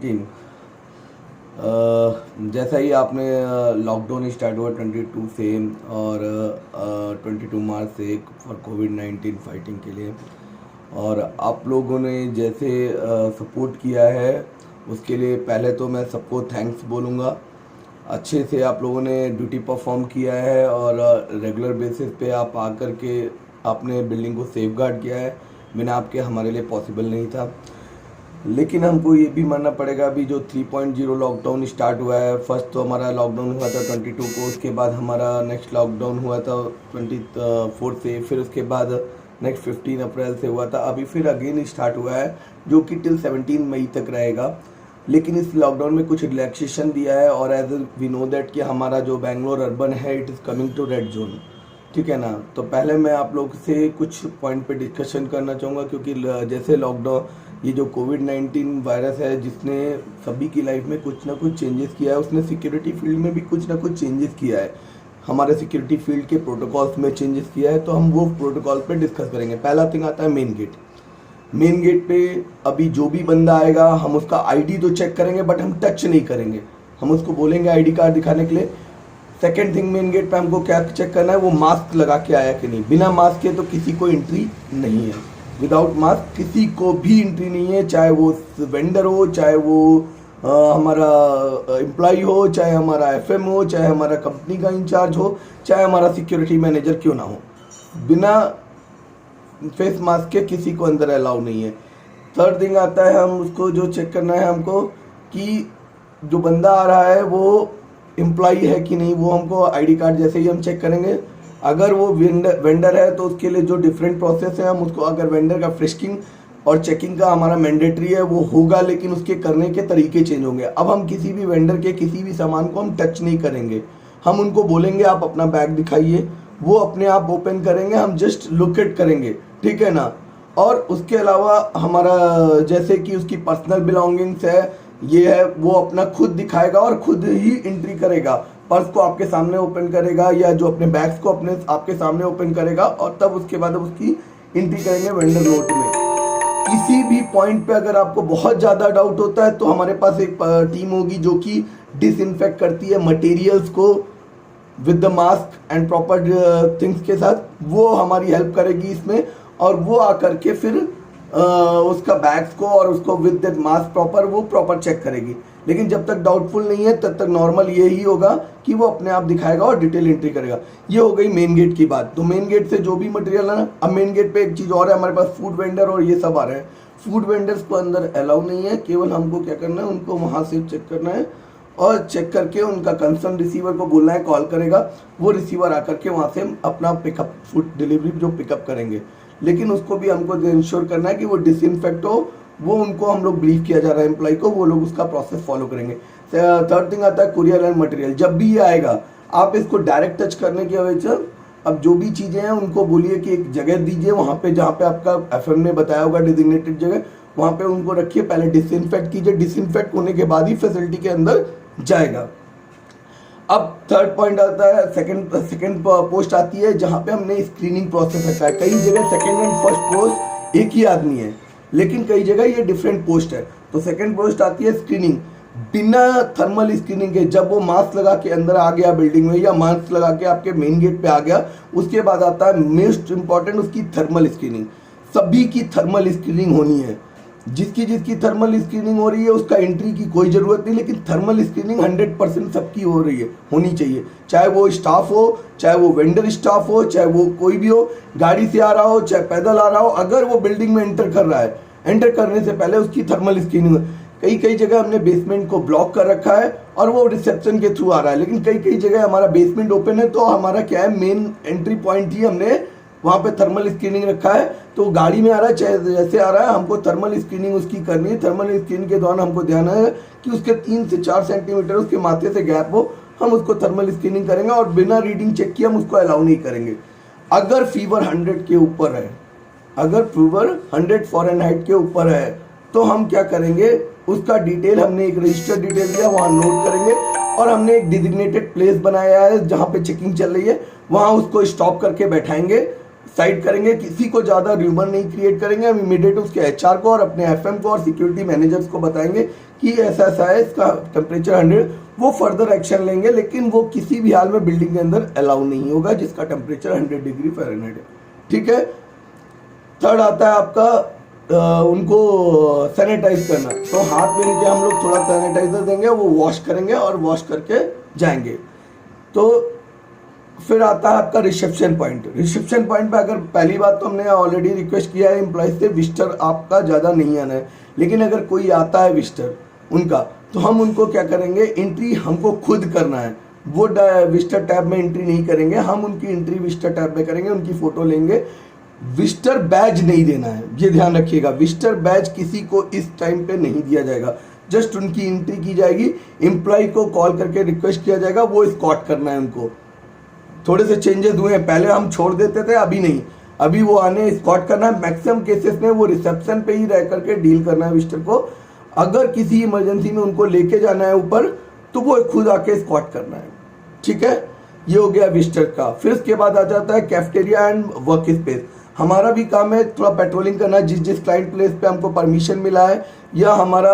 19। जैसा ही आपने lockdown start हुआ 22 से और 22 मार्च से फॉर कोविड-19 फाइटिंग के लिए, और आप लोगों ने जैसे सपोर्ट किया है उसके लिए पहले तो मैं सबको थैंक्स बोलूँगा। अच्छे से आप लोगों ने ड्यूटी परफॉर्म किया है और रेगुलर बेसिस पे आप आकर के आपने बिल्डिंग को सेफगार्ड किया है। बिना आपके हमारे लिए पॉसिबल नहीं था। लेकिन हमको ये भी मानना पड़ेगा, अभी जो 3.0 लॉकडाउन स्टार्ट हुआ है, फर्स्ट तो हमारा लॉकडाउन हुआ था 22 को, उसके बाद हमारा नेक्स्ट लॉकडाउन हुआ था 24 से, फिर उसके बाद नेक्स्ट 15 अप्रैल से हुआ था, अभी फिर अगेन स्टार्ट हुआ है जो कि टिल 17 मई तक रहेगा। लेकिन इस लॉकडाउन में कुछ रिलैक्सेशन दिया है और एज वी नो दैट कि हमारा जो बेंगलोर अर्बन है it is coming to red zone, ठीक है ना। तो पहले मैं आप लोग से कुछ पॉइंट पे डिस्कशन करना चाहूँगा, क्योंकि जैसे लॉकडाउन ये जो कोविड-19 वायरस है जिसने सभी की लाइफ में कुछ ना कुछ चेंजेस किया है, उसने सिक्योरिटी फील्ड में भी कुछ ना कुछ चेंजेस किया है, हमारे सिक्योरिटी फील्ड के प्रोटोकॉल्स में चेंजेस किया है। तो हम वो प्रोटोकॉल पे डिस्कस करेंगे। पहला थिंग आता है मेन गेट। मेन गेट पे अभी जो भी बंदा आएगा हम उसका आईडी तो चेक करेंगे, बट हम टच नहीं करेंगे, हम उसको बोलेंगे आईडी कार्ड दिखाने के लिए। सेकेंड थिंग, मेन गेट पे हमको क्या चेक करना है, वो मास्क लगा के आया कि नहीं। बिना मास्क के तो किसी को एंट्री नहीं है, विदाउट मास्क किसी को भी एंट्री नहीं है, चाहे वो वेंडर हो, चाहे वो हमारा एम्प्लॉय हो, चाहे हमारा एफएम हो, चाहे हमारा कंपनी का इंचार्ज हो, चाहे हमारा सिक्योरिटी मैनेजर क्यों ना हो, बिना फेस मास्क के किसी को अंदर अलाउ नहीं है। थर्ड थिंग आता है, हम उसको जो चेक करना है हमको कि जो बंदा आ रहा है वो एम्प्लॉय है कि नहीं, वो हमको आईडी कार्ड जैसे ही हम चेक करेंगे। अगर वो वेंडर है तो उसके लिए जो डिफरेंट प्रोसेस है हम उसको, अगर वेंडर का फ्रिस्किंग और चेकिंग का हमारा मैंडेटरी है वो होगा, लेकिन उसके करने के तरीके चेंज होंगे। अब हम किसी भी वेंडर के किसी भी सामान को हम टच नहीं करेंगे, हम उनको बोलेंगे आप अपना बैग दिखाइए, वो अपने आप ओपन करेंगे, हम जस्ट लुक एट करेंगे, ठीक है ना। और उसके अलावा हमारा जैसे कि उसकी पर्सनल बिलोंगिंग्स है, ये है, वो अपना खुद दिखाएगा और खुद ही एंट्री करेगा। पर्स को आपके सामने ओपन करेगा या जो अपने बैग्स को अपने आपके सामने ओपन करेगा, और तब उसके बाद उसकी एंट्री करेंगे वेंडर नोट में। किसी भी पॉइंट पे अगर आपको बहुत ज़्यादा डाउट होता है तो हमारे पास एक टीम होगी जो कि डिसइंफेक्ट करती है मटेरियल्स को with the mask and proper things के साथ, वो हमारी हेल्प करेगी इसमें। और वो आकर के फिर उसका बैग्स को और उसको विद द मास्क वो प्रॉपर चेक करेगी। लेकिन जब तक डाउटफुल नहीं है तब तक नॉर्मल ये ही होगा कि वो अपने आप दिखाएगा और डिटेल एंट्री करेगा। ये हो गई मेन गेट की बात। तो मेन गेट से जो भी मटेरियल है ना, अब मेन गेट पे एक चीज़ और है, हमारे पास फूड वेंडर और ये सब आ रहे हैं। फूड वेंडर्स को अंदर अलाउ नहीं है, केवल हमको क्या करना है, उनको वहाँ से चेक करना है और चेक करके उनका कंसर्न रिसीवर को बोलना है, कॉल करेगा, वो रिसीवर आकर के वहाँ से अपना पिकअप फूड डिलीवरी जो पिकअप करेंगे। लेकिन उसको भी हमको इंश्योर करना है कि वो डिसइंफेक्ट हो, वो उनको हम लोग ब्रीफ किया जा रहा है एम्प्लॉय को, वो लोग उसका प्रोसेस फॉलो करेंगे। थर्ड थिंग आता है कुरियर एंड मटेरियल। जब भी ये आएगा आप इसको डायरेक्ट टच करने की वजह, अब जो भी चीज़ें हैं उनको बोलिए कि एक जगह दीजिए, वहाँ पे जहाँ पे आपका एफएम ने बताया होगा डिजिग्नेटेड जगह, वहाँ पे उनको रखिए, पहले डिसइंफेक्ट कीजिए, डिसइंफेक्ट होने के बाद ही फैसिलिटी के अंदर जाएगा। अब थर्ड पॉइंट आता है, सेकंड पोस्ट आती है जहाँ पे हमने स्क्रीनिंग प्रोसेस रखा है। कई जगह सेकंड एंड फर्स्ट पोस्ट एक ही आदमी है, लेकिन कई जगह ये डिफरेंट पोस्ट है। तो सेकंड पोस्ट आती है स्क्रीनिंग, बिना थर्मल स्क्रीनिंग के। जब वो मास्क लगा के अंदर आ गया बिल्डिंग में या मास्क लगा के आपके मेन गेट पे आ गया, उसके बाद आता है मोस्ट इंपॉर्टेंट उसकी थर्मल स्क्रीनिंग। सभी की थर्मल स्क्रीनिंग होनी है। जिसकी थर्मल स्क्रीनिंग हो रही है उसका एंट्री की कोई ज़रूरत नहीं, लेकिन थर्मल स्क्रीनिंग 100% सबकी हो रही है, होनी चाहिए। चाहे वो स्टाफ हो, चाहे वो वेंडर स्टाफ हो, चाहे वो कोई भी हो, गाड़ी से आ रहा हो, चाहे पैदल आ रहा हो, अगर वो बिल्डिंग में एंटर कर रहा है, एंटर करने से पहले उसकी थर्मल स्क्रीनिंग। कई जगह हमने बेसमेंट को ब्लॉक कर रखा है और वो रिसेप्शन के थ्रू आ रहा है, लेकिन कई जगह हमारा बेसमेंट ओपन है, तो हमारा क्या है, मेन एंट्री पॉइंट ही हमने वहाँ पे थर्मल स्क्रीनिंग रखा है। तो गाड़ी में आ रहा है, चाहे जैसे आ रहा है, हमको थर्मल स्क्रीनिंग उसकी करनी है। थर्मल स्क्रीनिंग के दौरान हमको ध्यान है कि उसके 3 से 4 सेंटीमीटर उसके माथे से गैप हो, हम उसको थर्मल स्क्रीनिंग करेंगे और बिना रीडिंग चेक किए हम उसको अलाउ नहीं करेंगे। अगर फीवर 100 के ऊपर है, अगर फीवर 100 फ़ारेनहाइट के ऊपर है, तो हम क्या करेंगे, उसका डिटेल हमने एक रजिस्टर्ड डिटेल दिया, वहाँ नोट करेंगे और हमने एक डिजिग्नेटेड प्लेस बनाया है जहाँ पे चेकिंग चल रही है, वहाँ उसको स्टॉप करके बैठाएंगे साइड करेंगे, किसी को ज़्यादा र्यूमर नहीं क्रिएट करेंगे। हम इमीडिएट उसके एचआर को और अपने एफएम को और सिक्योरिटी मैनेजर्स को बताएंगे कि ऐसा ऐसा है, इसका टेम्परेचर 100, वो फर्दर एक्शन लेंगे। लेकिन वो किसी भी हाल में बिल्डिंग के अंदर अलाउ नहीं होगा जिसका टेम्परेचर 100 डिग्री फ़ारेनहाइट है, ठीक है। थर्ड आता है आपका उनको सैनिटाइज करना। तो हाथ में नीचे हम लोग थोड़ा सैनिटाइजर देंगे, वो वॉश करेंगे और वॉश करके जाएंगे। तो फिर आता है आपका रिसेप्शन पॉइंट। रिसेप्शन पॉइंट पे अगर पहली बात तो हमने ऑलरेडी रिक्वेस्ट किया है एम्प्लॉयज से, विजिटर आपका ज़्यादा नहीं आना है। लेकिन अगर कोई आता है विजिटर उनका, तो हम उनको क्या करेंगे, एंट्री हमको खुद करना है। वो विजिटर टैब में एंट्री नहीं करेंगे, हम उनकी एंट्री विजिटर टैब में करेंगे, उनकी फ़ोटो लेंगे। विजिटर बैज नहीं देना है, ये ध्यान रखिएगा। विजिटर बैज किसी को इस टाइम पे नहीं दिया जाएगा, जस्ट उनकी एंट्री की जाएगी। एम्प्लॉय को कॉल करके रिक्वेस्ट किया जाएगा, वो स्कॉट करना है उनको। थोड़े से चेंजेस हुए हैं, पहले हम छोड़ देते थे, अभी नहीं, अभी वो आने स्कॉट करना है। मैक्सिमम केसेस में वो रिसेप्शन पे ही रह करके डील करना है विजिटर को। अगर किसी इमरजेंसी में उनको लेके जाना है ऊपर, तो वो खुद आके स्कॉट करना है, ठीक है। ये हो गया विजिटर का। फिर उसके बाद आ जाता है कैफेटेरिया एंड वर्क स्पेस। हमारा भी काम है थोड़ा पेट्रोलिंग करना, जिस क्लाइंट प्लेस पे हमको परमिशन मिला है या हमारा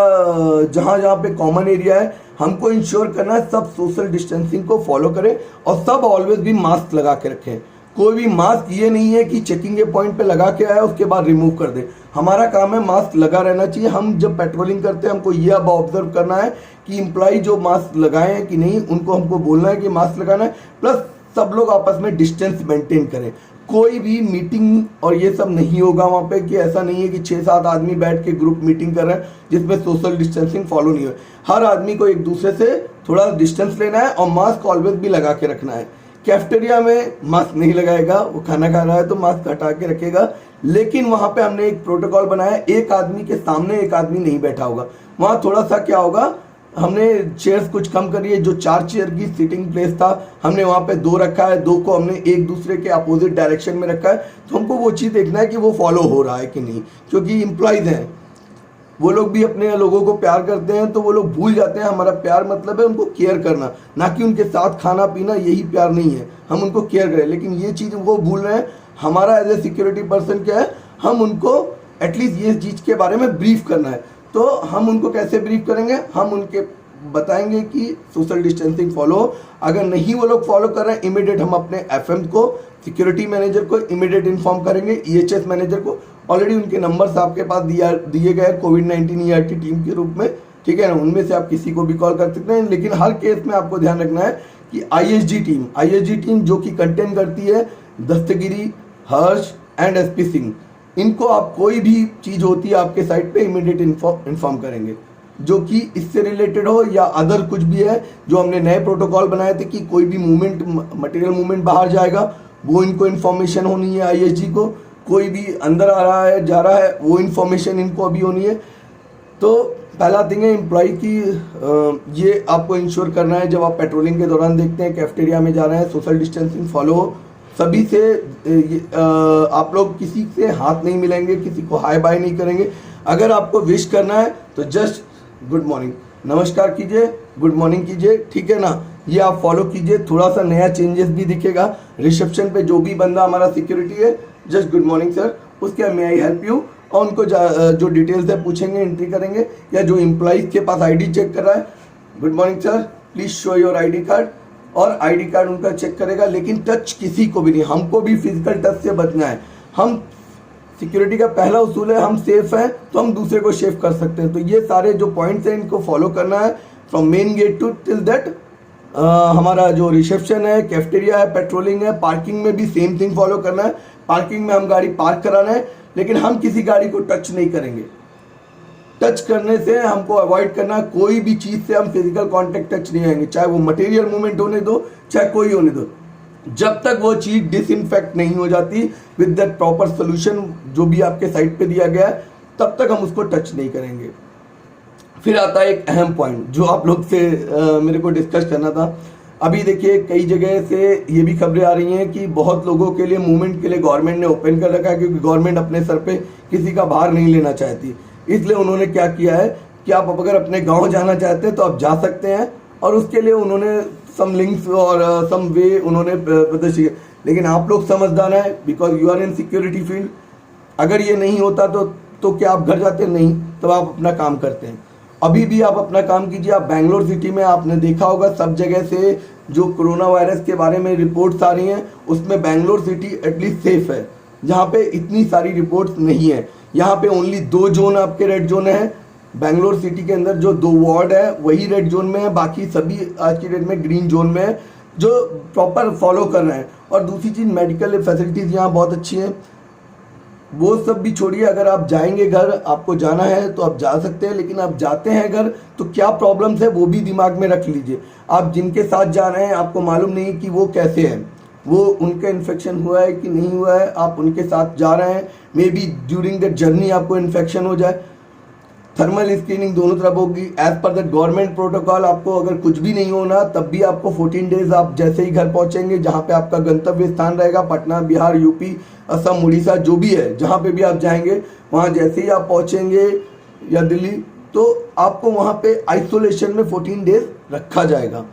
जहाँ जहाँ पे कॉमन एरिया है, हमको इंश्योर करना है सब सोशल डिस्टेंसिंग को फॉलो करें और सब ऑलवेज भी मास्क लगा के रखें। कोई भी मास्क ये नहीं है कि चेकिंग के पॉइंट पे लगा के आया उसके बाद रिमूव कर दे। हमारा काम है मास्क लगा रहना चाहिए। हम जब पेट्रोलिंग करते हैं हमको ये अब ऑब्जर्व करना है कि एम्प्लॉय जो मास्क लगाए हैं कि नहीं, उनको हमको बोलना है कि मास्क लगाना है। प्लस सब लोग आपस में डिस्टेंस मेंटेन करें। कोई भी मीटिंग और ये सब नहीं होगा वहाँ पे, कि ऐसा नहीं है कि 6-7 आदमी बैठ के ग्रुप मीटिंग कर रहे हैं जिसमें सोशल डिस्टेंसिंग फॉलो नहीं हो। हर आदमी को एक दूसरे से थोड़ा डिस्टेंस लेना है और मास्क ऑलवेज भी लगा के रखना है। कैफेटेरिया में मास्क नहीं लगाएगा, वो खाना खा रहा है तो मास्क हटा के रखेगा। लेकिन वहाँ पे हमने एक प्रोटोकॉल बनाया, एक आदमी के सामने एक आदमी नहीं बैठा होगा। वहाँ थोड़ा सा क्या होगा, हमने चेयर्स कुछ कम करी है। जो 4 चेयर की सीटिंग प्लेस था हमने वहाँ पे 2 रखा है, 2 को हमने एक दूसरे के अपोजिट डायरेक्शन में रखा है। तो हमको वो चीज़ देखना है कि वो फॉलो हो रहा है कि नहीं, क्योंकि एम्प्लॉयज़ हैं, वो लोग भी अपने लोगों को प्यार करते हैं। तो वो लोग भूल जाते हैं हमारा प्यार मतलब है उनको केयर करना, ना कि उनके साथ खाना पीना, यही प्यार नहीं है। हम उनको केयर करें, लेकिन ये चीज़ वो भूल रहे हैं। हमारा एज ए सिक्योरिटी पर्सन क्या है, हम उनको एटलीस्ट ये चीज़ के बारे में ब्रीफ करना है। तो हम उनको कैसे ब्रीफ करेंगे, हम उनके बताएंगे कि सोशल डिस्टेंसिंग फॉलो। अगर नहीं वो लोग फॉलो कर रहे हैं, इमीडिएट हम अपने एफएम को, सिक्योरिटी मैनेजर को इमीडिएट इन्फॉर्म करेंगे, ईएचएस मैनेजर को। ऑलरेडी उनके नंबर्स आपके पास दिए गए कोविड-19 ईआरटी टीम के रूप में, ठीक है ना। उनमें से आप किसी को भी कॉल कर सकते हैं। लेकिन हर केस में आपको ध्यान रखना है कि आईएसजी टीम जो कि कंटेन करती है दस्तगिरी, हर्ष एंड एसपी सिंह, इनको आप कोई भी चीज़ होती है आपके साइट पे इमीडिएट इन्फॉर्म करेंगे, जो कि इससे रिलेटेड हो या अदर कुछ भी है। जो हमने नए प्रोटोकॉल बनाए थे कि कोई भी मूवमेंट, मटेरियल मूवमेंट बाहर जाएगा, वो इनको इन्फॉर्मेशन होनी है आईएसजी को। कोई भी अंदर आ रहा है, जा रहा है, वो इन्फॉर्मेशन इनको अभी होनी है। तो पहला थिंग है एम्प्लॉय की, ये आपको इंश्योर करना है जब आप पेट्रोलिंग के दौरान देखते हैं कैफेटेरिया में जा रहे हैं, सोशल डिस्टेंसिंग फॉलो हो। सभी से आप लोग किसी से हाथ नहीं मिलेंगे, किसी को हाय बाय नहीं करेंगे। अगर आपको विश करना है तो जस्ट गुड मॉर्निंग, नमस्कार कीजिए, गुड मॉर्निंग कीजिए, ठीक है ना। ये आप फॉलो कीजिए। थोड़ा सा नया चेंजेस भी दिखेगा। रिसेप्शन पे जो भी बंदा हमारा सिक्योरिटी है, जस्ट गुड मॉर्निंग सर, उसके मे आई हेल्प यू, और उनको जो डिटेल्स है पूछेंगे, एंट्री करेंगे। या जो एम्प्लॉइज के पास आईडी चेक कर रहा है, good morning sir, please show your ID card, और आईडी कार्ड उनका चेक करेगा। लेकिन टच किसी को भी नहीं, हमको भी फिजिकल टच से बचना है। हम सिक्योरिटी का पहला उसूल है, हम सेफ हैं तो हम दूसरे को सेफ कर सकते हैं। तो ये सारे जो पॉइंट्स हैं इनको फॉलो करना है from main gate to till that. हमारा जो रिसेप्शन है, कैफेटेरिया है, पेट्रोलिंग है, पार्किंग में भी सेम थिंग फॉलो करना है। पार्किंग में हम गाड़ी पार्क कराना है, लेकिन हम किसी गाड़ी को टच नहीं करेंगे। टच करने से हमको अवॉइड करना, कोई भी चीज़ से हम फिजिकल कांटेक्ट टच नहीं आएंगे, चाहे वो मटेरियल मूवमेंट होने दो, चाहे कोई होने दो। जब तक वो चीज़ डिसइंफेक्ट नहीं हो जाती विद दैट प्रॉपर सोल्यूशन जो भी आपके साइट पे दिया गया है, तब तक हम उसको टच नहीं करेंगे। फिर आता है एक अहम पॉइंट जो आप लोग से मेरे को डिस्कस करना था। अभी देखिए कई जगह से ये भी खबरें आ रही हैं कि बहुत लोगों के लिए मूवमेंट के लिए गवर्नमेंट ने ओपन कर रखा है, क्योंकि गवर्नमेंट अपने सर पे किसी का भार नहीं लेना चाहती। इसलिए उन्होंने क्या किया है कि आप अगर अपने गांव जाना चाहते हैं तो आप जा सकते हैं, और उसके लिए उन्होंने सम लिंक्स और सम वे उन्होंने प्रदर्शित, लेकिन आप लोग समझदार हैं because you are in security field. अगर ये नहीं होता तो क्या आप घर जाते? नहीं, तब आप अपना काम करते हैं। अभी भी आप अपना काम कीजिए। आप बेंगलोर सिटी में आपने देखा होगा सब जगह से जो कोरोना वायरस के बारे में रिपोर्ट्स आ रही हैं, उसमें बेंगलोर सिटी एटलीस्ट सेफ है, जहाँ पे इतनी सारी रिपोर्ट्स नहीं है। यहाँ पे ओनली 2 जोन आपके रेड जोन है। बेंगलोर सिटी के अंदर जो 2 वार्ड है वही रेड जोन में है, बाकी सभी आज की डेट में ग्रीन जोन में है, जो प्रॉपर फॉलो कर रहे हैं। और दूसरी चीज़, मेडिकल फैसिलिटीज़ यहाँ बहुत अच्छी हैं। वो सब भी छोड़िए, अगर आप जाएंगे घर, आपको जाना है तो आप जा सकते हैं, लेकिन आप जाते हैं घर तो क्या प्रॉब्लम्स है वो भी दिमाग में रख लीजिए। आप जिनके साथ जा रहे हैं आपको मालूम नहीं कि वो कैसे हैं, वो उनका इन्फेक्शन हुआ है कि नहीं हुआ है, आप उनके साथ जा रहे हैं, may be during the journey आपको इन्फेक्शन हो जाए। थर्मल स्क्रीनिंग दोनों तरफ होगी as per the government protocol. आपको अगर कुछ भी नहीं होना तब भी आपको 14 डेज आप जैसे ही घर पहुंचेंगे, जहां पे आपका गंतव्य स्थान रहेगा, पटना, बिहार, यूपी, असम, उड़ीसा, जो भी है, जहां पे भी आप जाएंगे, वहां जैसे ही आप पहुंचेंगे या दिल्ली, तो आपको वहां पे आइसोलेशन में 14 डेज रखा जाएगा।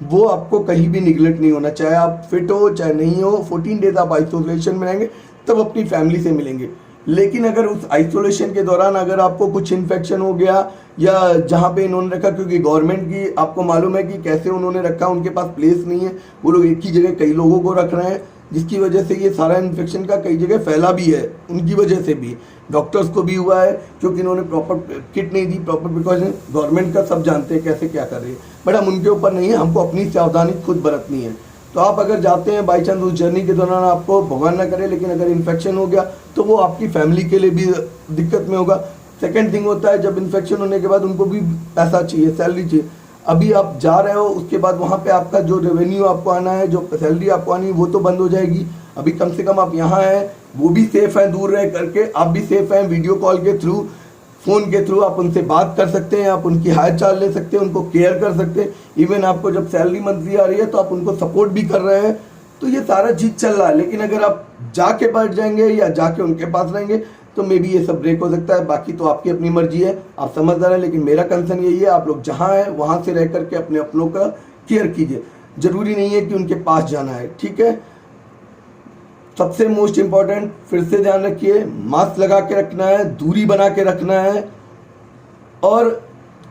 वो आपको कहीं भी निगलेक्ट नहीं होना, चाहे आप फिट हो चाहे नहीं हो, 14 डेज आप आइसोलेशन में रहेंगे, तब अपनी फैमिली से मिलेंगे। लेकिन अगर उस आइसोलेशन के दौरान अगर आपको कुछ इन्फेक्शन हो गया, या जहाँ पे इन्होंने रखा, क्योंकि गवर्नमेंट की आपको मालूम है कि कैसे उन्होंने रखा, उनके पास प्लेस नहीं है, वो लोग एक ही जगह कई लोगों को रख रहे हैं, जिसकी वजह से ये सारा इन्फेक्शन का कई जगह फैला भी है। उनकी वजह से भी डॉक्टर्स को भी हुआ है, क्योंकि इन्होंने प्रॉपर किट नहीं दी, प्रॉपर प्रिकॉशन। गवर्नमेंट का सब जानते हैं कैसे क्या कर रही है, बट हम उनके ऊपर नहीं है, हमको अपनी सावधानी खुद बरतनी है। तो आप अगर जाते हैं बाई चांस उस जर्नी के दौरान आपको भगवान ना करे, लेकिन अगर इन्फेक्शन हो गया तो वो आपकी फैमिली के लिए भी दिक्कत में होगा। सेकंड थिंग होता है, जब इन्फेक्शन होने के बाद उनको भी पैसा चाहिए, सैलरी चाहिए। अभी आप जा रहे हो, उसके बाद वहाँ पे आपका जो रेवेन्यू आपको आना है, जो सैलरी आपको आनी है, वो तो बंद हो जाएगी। अभी कम से कम आप यहाँ हैं, वो भी सेफ हैं, दूर रह करके आप भी सेफ हैं। वीडियो कॉल के थ्रू, फ़ोन के थ्रू आप उनसे बात कर सकते हैं, आप उनकी हाल चाल ले सकते हैं, उनको केयर कर सकते हैं। इवन आपको जब सैलरी मंथली आ रही है तो आप उनको सपोर्ट भी कर रहे हैं। तो ये सारा चीज़ चल रहा है। लेकिन अगर आप जाके बैठ जाएंगे या जाके उनके पास रहेंगे तो मे बी ये सब ब्रेक हो सकता है। बाकी तो आपकी अपनी मर्जी है, आप समझदार हैं। लेकिन मेरा कंसर्न यही है, आप लोग जहाँ हैं वहाँ से रह करके अपने अपनों का केयर कीजिए। ज़रूरी नहीं है कि उनके पास जाना है, ठीक है। सबसे मोस्ट इम्पॉर्टेंट, फिर से ध्यान रखिए, मास्क लगा के रखना है, दूरी बना के रखना है, और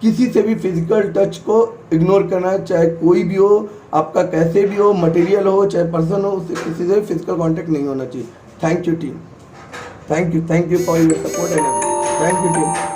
किसी से भी फिजिकल टच को इग्नोर करना है, चाहे कोई भी हो, आपका कैसे भी हो, मटेरियल हो चाहे पर्सन हो, उससे किसी से फिजिकल कांटेक्ट नहीं होना चाहिए। Thank you team, thank you for your support and thank you team.